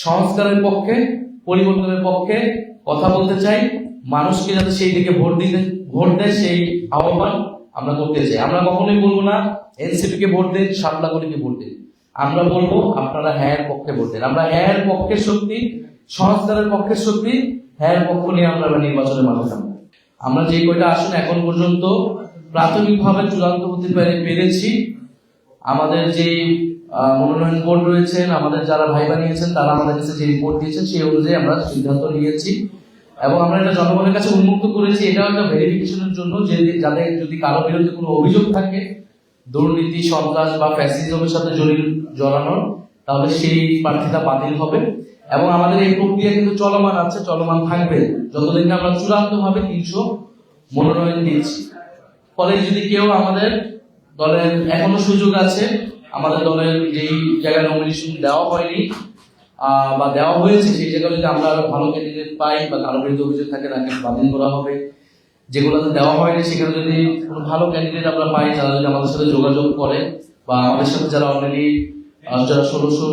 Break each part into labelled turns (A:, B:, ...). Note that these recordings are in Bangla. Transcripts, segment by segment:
A: সংস্কারের পক্ষে, পরিবর্তনের পক্ষে কথা বলতে চাই। মানুষকে যাতে সেই দিকে ভোট দেয় সেই আহ্বান আমরা করতে চাই। আমরা কখনোই বলবো না এনসিপি কে ভোট দিন, সাতলাগলিকে ভোট দিন। আমরা বলবো আপনারা হ্যাঁ পক্ষে ভোট দেন। আমরা হ্যাঁ পক্ষের শক্তি, সংস্কারের পক্ষের শক্তি, হ্যাঁ পক্ষ নিয়ে আমরা নির্বাচনে মানুষ। আমরা যে কয়টা আসন এখন পর্যন্ত প্রাথমিকভাবে চূড়ান্ত হতে পেরেছি, আমাদের যে মনোনয়ন বোর্ড রয়েছেন, আমাদের যারা ভাই বানিয়েছেন, তারা আমাদের কাছে যে রিপোর্ট দিয়েছেন সেই অনুযায়ী আমরা সিদ্ধান্ত নিয়েছি এবং আমরা এটা জনগণের কাছে উন্মুক্ত করেছি। এটাও একটা ভেরিফিকেশনের জন্য যে যাদের যদি কারো বিরুদ্ধে কোনো অভিযোগ থাকে দুর্নীতি, সন্ত্রাস বা ফ্যাসিজমের সাথে জড়ানোর, তাহলে সেই প্রার্থীতা বাতিল হবে। এবং আমাদের এই প্রক্রিয়া কিন্তু চলমান আছে, চলমান থাকবে যতদিন আমরা চূড়ান্ত ভাবে 300 মনোনয়ন দিচ্ছি। ফলে যদি কেউ আমাদের দলের এখনো সুযোগ আছে, আমাদের দলের যেই জায়গায় নমিনেশন দেওয়া হয়নি বা দেওয়া হয়েছে সেই জায়গায় যদি আমরা আরো ভালো ক্যান্ডিডেট পাই বা কারো বিরুদ্ধে অভিযোগ থাকে তাকে বাতিল করা হবে। যেগুলোতে দেওয়া হয়নি সেখানে যদি কোনো ভালো ক্যান্ডিডেট আমরা পাই, তারা যদি আমাদের সাথে যোগাযোগ করে বা আমাদের সাথে যারা অলরেডি যারা 1600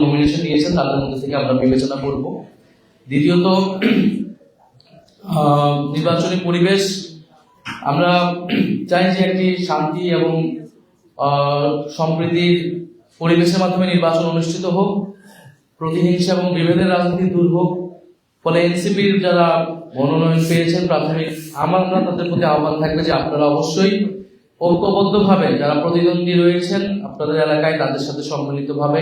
A: নমিনেশন নিয়েছেন তাদের মধ্যে থেকে আমরা বিবেচনা করব। দ্বিতীয়ত, নির্বাচনী পরিবেশ আমরা চাই যে একটি শান্তি এবং সম্প্রীতির পরিবেশের মাধ্যমে নির্বাচন অনুষ্ঠিত হোক, প্রতিহিংসা এবং বিভেদের রাজনীতি দূর হোক। ফলে এনসিপির যারা মনোনয়ন পেয়েছেন প্রাথমিক, আমরা তাদের প্রতি আহ্বান থাকবে যে আপনারা অবশ্যই ঐক্যবদ্ধভাবে যারা প্রতিদ্বন্দ্বী রয়েছেন আপনাদের এলাকায় তাদের সাথে সম্মিলিতভাবে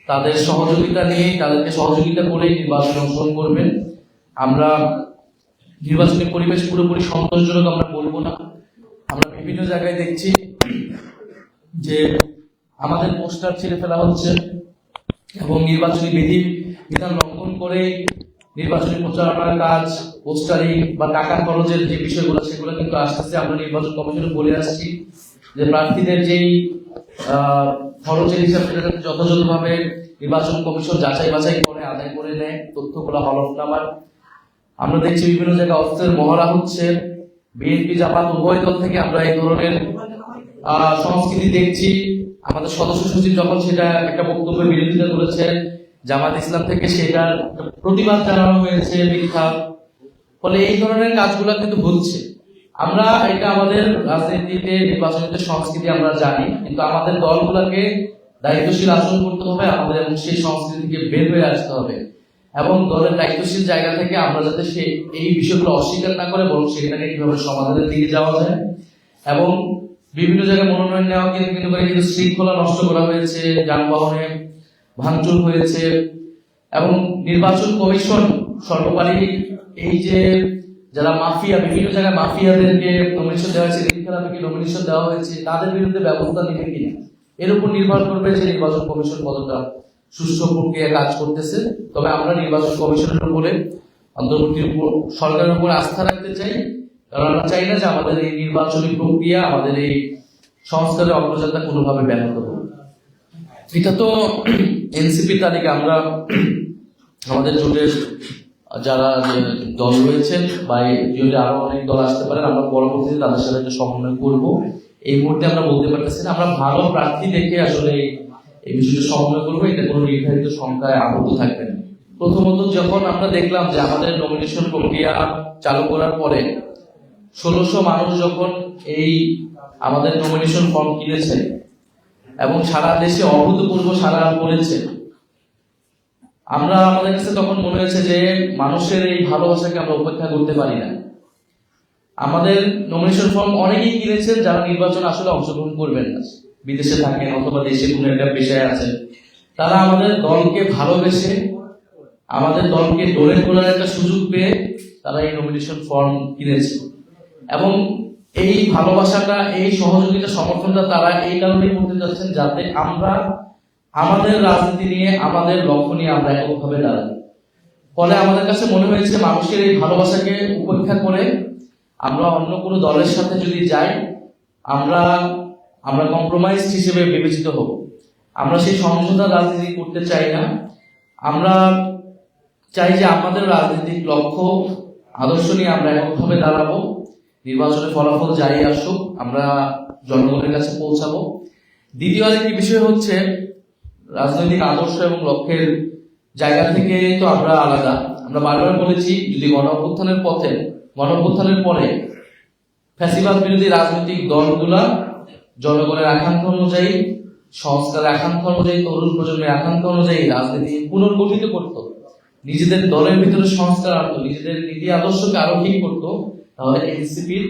A: তাদের সহযোগিতা নিয়ে, তাদেরকে সহযোগিতা করেই নির্বাচনে অংশগ্রহণ করবেন। আমরা নির্বাচনী পরিবেশ পুরোপুরি সন্তোষজনক আমরা বলবো না। আমরা বিভিন্ন জায়গায় দেখছি যে আমাদের পোস্টার ছিঁড়ে ফেলা হচ্ছে এবং নির্বাচনী বিধান লঙ্ঘন করে নির্বাচনী প্রচারণার কাজ, পোস্টারিং বা টাকা খরচের যে বিষয়গুলো সেগুলো কিন্তু আস্তে আস্তে আমরা নির্বাচন কমিশনে বলে আসছি যে প্রার্থীদের যেই খরচের হিসাব সেটা যথাযথভাবে নির্বাচন কমিশন যাচাই বাছাই করে আদায় করে নেয়, তথ্যগুলো হলফনামার। আমরা দেখছি বিভিন্ন জায়গায় অস্ত্রের মহড়া হচ্ছে, বিএনপি জামাত উভয় দল থেকে আমরা এই ধরনের সংস্কৃতি দেখছি। আমাদের সদস্য সচিব যখন সেটা একটা বক্তব্যের বিরোধিতা করেছে, জামাত ইসলাম থেকে সেটার প্রতিবাদ জানানো হয়েছে মিথ্যা। ফলে এই ধরনের কাজগুলো কিন্তু হচ্ছে। আমরা এটা আমাদের রাজনীতিতে নির্বাচনের সংস্কৃতি আমরা জানি, কিন্তু আমাদের দলগুলোকে দায়িত্বশীল আচরণ করতে হবে আমাদের এবং সেই সংস্কৃতি থেকে বের হয়ে আসতে হবে এবং দলের দায়িত্বশীল জায়গা থেকে আমরা যাতে এই বিষয়গুলো অস্বীকার না করে বরং সেটাকে কিভাবে সমাধানের দিকে যাওয়া যায়। এবং বিভিন্ন জায়গায় মনোনয়ন নেওয়া কিন্তু শৃঙ্খলা নষ্ট করা হয়েছে, যানবাহনে ভাঙচুর হয়েছে এবং নির্বাচন কমিশন সর্বোপরি এই যে যারা মাফিয়া, বিভিন্ন জায়গায় মাফিয়াদেরকে নমিনেশন দেওয়া হয়েছে, ঋণখেলাপিকে নমিনেশন দেওয়া হয়েছে, তাদের বিরুদ্ধে ব্যবস্থা নেবে কিনা এর উপর নির্ভর করবে যে নির্বাচন কমিশন কতটা সুষ্ঠু প্রক্রিয়া কাজ করতেছে। তবে আমরা নির্বাচন কমিশনের উপরে, অন্তর্বর্তী সরকারের উপর আস্থা রাখতে চাই, কারণ আমরা চাই না যে আমাদের এই নির্বাচনী প্রক্রিয়া, আমাদের এই সংস্কারের অগ্রযাত্রা কোনোভাবে ব্যাহত হোক। এটা তো এনসিপি তালিকা। আমরা আমাদের জোটের যারা দল রয়েছেন বা যদি আরো অনেক দল আসতে পারেন, আমরা পরবর্তীতে তাদের সাথে একটা সমন্বয় করবো। এই মুহূর্তে আমরা বলতে পারতেছি না। আমরা ভালো প্রার্থী দেখে আসলে এই বিষয়টা সমন্বয় করবো, এটা কোনো নির্ধারিত সংখ্যায় আবদ্ধ থাকবে না। প্রথমত যখন আমরা দেখলাম যে আমাদের নমিনেশন প্রক্রিয়া চালু করার পরে 1600 মানুষ যখন এই আমাদের নমিনেশন ফর্ম কিনেছে এবং সারা দেশে অভূতপূর্ব সাড়া পড়েছে, আমাদের কাছে তখন মনে হয়েছে যে মানুষের এই ভালোবাসাকে আমরা উপেক্ষা করতে পারি না। আমাদের নমিনেশন ফর্ম অনেকেই কিনেছেন যারা নির্বাচন আসলে অংশগ্রহণ করবেন না, বিদেশে থাকেন অথবা দেশে কোনো একটা পেশায় আছেন। তারা আমাদের দলকে ভালোবেসে, আমাদের দলকে ডোনেট করার একটা সুযোগ পেয়ে তারা এই নমিনেশন ফর্ম কিনেছে এবং এই ভালোবাসাটা, এই সহযোগিতা, সমর্থনটা তারা এই কারণেই করতে যাচ্ছেন যাতে আমরা আমাদের রাজনীতি নিয়ে, আমাদের লক্ষ্য নিয়ে আমরা এককভাবে দাঁড়াই। ফলে আমাদের কাছে মনে হয়েছে মানুষের এই ভালোবাসাকে উপেক্ষা করে আমরা অন্য কোনো দলের সাথে যদি যাই আমরা কম্প্রোমাইজ হিসেবে বিবেচিত হব। আমরা সেই সমঝোতা রাজনীতি করতে চাই না। আমরা চাই যে আমাদের রাজনৈতিক লক্ষ্য, আদর্শ নিয়ে আমরা এককভাবে দাঁড়াবো। নির্বাচনের ফলাফল যাই আসুক আমরা জনগণের কাছে পৌঁছাবো। দ্বিতীয় আরেকটি বিষয় হচ্ছে রাজনৈতিক আদর্শ এবং লক্ষ্যের জায়গা থেকে তো আমরা আলাদা। আমরা বারবার বলেছি, যদি গণ অভ্যুত্থানের পরে ফ্যাসিবাদ বিরোধী রাজনৈতিক দলগুলা জনগণের আকাঙ্ক্ষা অনুযায়ী, সংস্কারের আকাঙ্ক্ষা অনুযায়ী, তরুণ প্রজন্মের আকাঙ্ক্ষা অনুযায়ী রাজনীতি পুনর্গঠিত করত, নিজেদের দলের ভিতরে সংস্কার আনতো, নিজেদের নীতি আদর্শকে আরো ঠিক করতো, তাহলে এনসিপির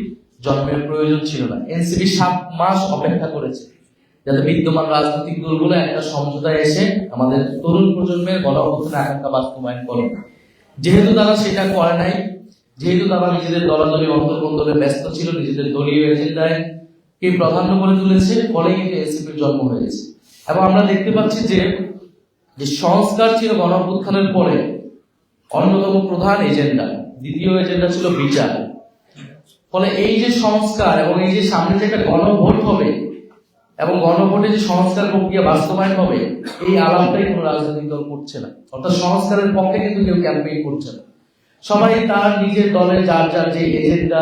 A: জন্মের প্রয়োজন ছিল না। এনসিপি 7 মাস অপেক্ষা করেছে যাতে বিদ্যমান রাজনৈতিক দলগুলো একটা সমঝোতায় এসে আমাদের তরুণ প্রজন্মের গণ অভ্যুত্থানের আকাঙ্ক্ষা বাস্তবায়ন করে। যেহেতু তারা সেটা করে নাই, যেহেতু তারা নিজেদের দলাদলি অন্তর্বন্ধনে ব্যস্ত ছিল, নিজেদের দলীয় এজেন্ডায় কে প্রাধান্য করে তুলেছে, ফলে কিন্তু এনসিপির জন্ম হয়েছে। এবং আমরা দেখতে পাচ্ছি যে সংস্কার ছিল গণ অভ্যুত্থানের পরে অন্যতম প্রধান এজেন্ডা। দ্বিতীয় এজেন্ডা ছিল বিচার। ফলে এই যে সংস্কার এবং এই যে সামনে যে একটা গণভোট হবে এবং গণভোটে যে সংস্কার প্রক্রিয়া বাস্তবায়ন হবে, এই আলাপটাই কোনো রাজনৈতিক দল করছে না। অর্থাৎ সংস্কারের পক্ষে কিন্তু কেউ ক্যাম্পেইন করছে না। সবাই তার নিজের দলের যার যার যে এজেন্ডা,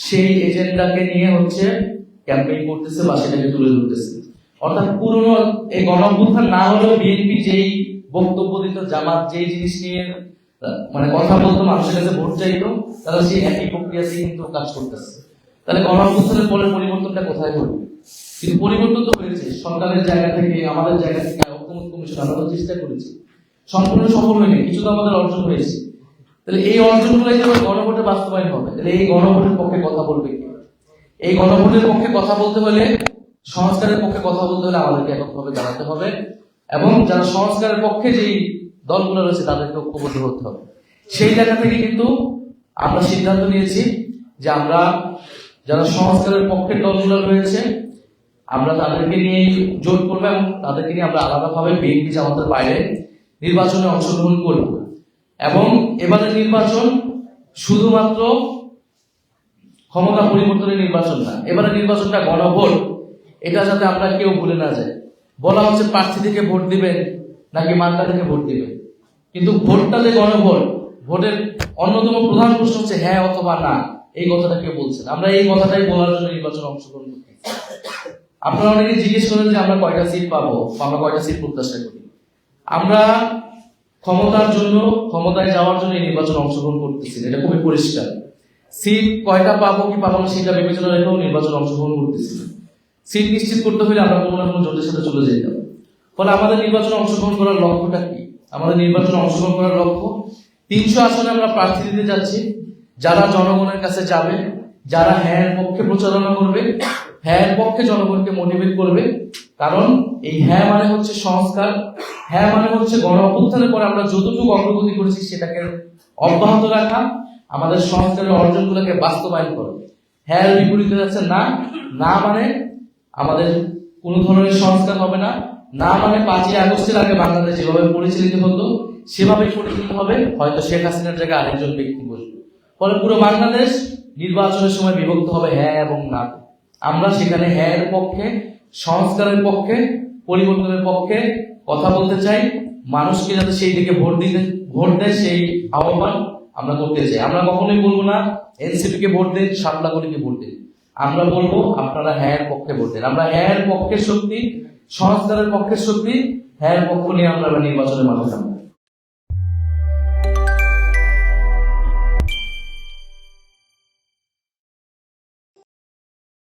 A: সেই এজেন্ডাকে নিয়ে হচ্ছে ক্যাম্পেইন করতেছে বা সেটাকে তুলে ধরতেছে। অর্থাৎ পুরনো এই গণ অভ্যুত্থান না হলেও বিএনপি যেই বক্তব্য দিত, জামাত যেই জিনিস নিয়ে মানে কথা বলতো, মানুষের কাছে ভোট চাইতো, তারা সেই একই প্রক্রিয়াতে কিন্তু কাজ করতেছে। তাহলে গণ অভ্যুত্থানের পরে পরিবর্তনটা কোথায় ঘটবে? কিন্তু পরিবর্তন তো হয়েছে সরকারের জায়গা থেকে, আমাদের জায়গা থেকে। ঐক্যমত্য কমিশন আমরা তো চেষ্টা করেছি, সম্পূর্ণ সফল হয়নি, কিছু তো আমাদের অর্জন হয়েছে। তাহলে এই অর্জনগুলো যখন গণভোটে বাস্তবায়ন হবে, তাহলে এই গণভোটের পক্ষে কথা বলবে কে? এই গণভোটের পক্ষে কথা বলতে হলে, সংস্কারের পক্ষে কথা বলতে হলে আমাদেরকে এককভাবে দাঁড়াতে হবে এবং যারা সংস্কারের পক্ষে যেই দলগুলো রয়েছে তাদেরকে ঐক্যবদ্ধ হতে হবে। সেই জায়গা থেকে কিন্তু আমরা সিদ্ধান্ত নিয়েছি যে আমরা যারা সংস্কারের পক্ষের দলগুলো রয়েছে আমরা তাদেরকে নিয়ে জোট করবো এবং তাদেরকে নিয়ে আমরা আলাদাভাবে বিএনপি জামাতের বাইরে নির্বাচনে অংশগ্রহণ করব। এবং এবারের নির্বাচন শুধুমাত্র ক্ষমতা পরিবর্তনের নির্বাচন না, এবারের নির্বাচনটা গণভোট। এটা যাতে আমরা কেউ ভুলে না যায়। বলা হচ্ছে প্রার্থী থেকে ভোট দিবেন নাকি মার্কা থেকে ভোট দিবেন, কিন্তু ভোটটা যে গণভোট, ভোটের অন্যতম প্রধান প্রশ্ন হচ্ছে হ্যাঁ অথবা না। এই কথাটা কেউ বলছেন, আমরা এই কথাটাই বলার জন্য নির্বাচনে অংশগ্রহণ করছি। আপনারা অনেকে জিজ্ঞেস করেন যে আমরা কয়টা সিট পাবো বা আমরা কয়টা সিট প্রত্যাশা করি। আমরা ক্ষমতার জন্য, ক্ষমতায় যাওয়ার জন্য এই নির্বাচনে অংশগ্রহণ করতেছি, এটা খুবই পরিষ্কার। সিট কয়টা পাবো কি পাবো না সেটা বিবেচনা রেখেও নির্বাচনে অংশগ্রহণ করতেছি। সিট নিশ্চিত করতে হলে আমরা কোনো না কোনো জোটের সাথে চলে যেতাম। ফলে আমাদের নির্বাচনে অংশগ্রহণ করার লক্ষ্যটা কি? আমাদের নির্বাচনে অংশগ্রহণ করার লক্ষ্য 300 আসনে আমরা প্রার্থী দিতে যাচ্ছি, যারা জনগণের কাছে যাবে, যারা হ্যাঁ পক্ষে প্রচারণা করবে, হ্যাঁ পক্ষে জনগণকে মোটিভেট করবে। কারণ এই হ্যাঁ মানে হচ্ছে সংস্কার, হ্যাঁ মানে হচ্ছে গণ অভ্যুত্থানের পরে আমরা যতটুকু অগ্রগতি করেছি সেটাকে অব্যাহত রাখা, আমাদের সংস্কারের অর্জনগুলোকে বাস্তবায়ন করা। হ্যাঁ বিপরীতে যাচ্ছে না, না মানে আমাদের কোন ধরনের সংস্কার হবে না, না মানে 5ই আগস্টের আগে বাংলাদেশ যেভাবে পরিচালিত হতো সেভাবে পরিচালিত হবে, হয়তো শেখ হাসিনার জায়গায় আরেকজন ব্যক্তি বসবে। ফলে পুরো বাংলাদেশ নির্বাচনের সময় বিভক্ত হবে হ্যাঁ এবং না। আমরা সেখানে হ্যাঁ এর পক্ষে, সংস্কারের পক্ষে, পরিবর্তনের পক্ষে কথা বলতে চাই। মানুষকে যাতে সেই দিকে ভোট দেয় সেই আহ্বান আমরা করতে চাই। আমরা কখনোই বলবো না এনসিপি কে ভোট দেন, শাপলা কলিকে ভোট দেন। আমরা বলবো আপনারা হ্যাঁ এর পক্ষে ভোট দেন। আমরা হ্যাঁ এর পক্ষের শক্তি, সংস্কারের পক্ষের শক্তি, হ্যাঁ এর পক্ষ নিয়ে আমরা নির্বাচনের মাঠে নামবো।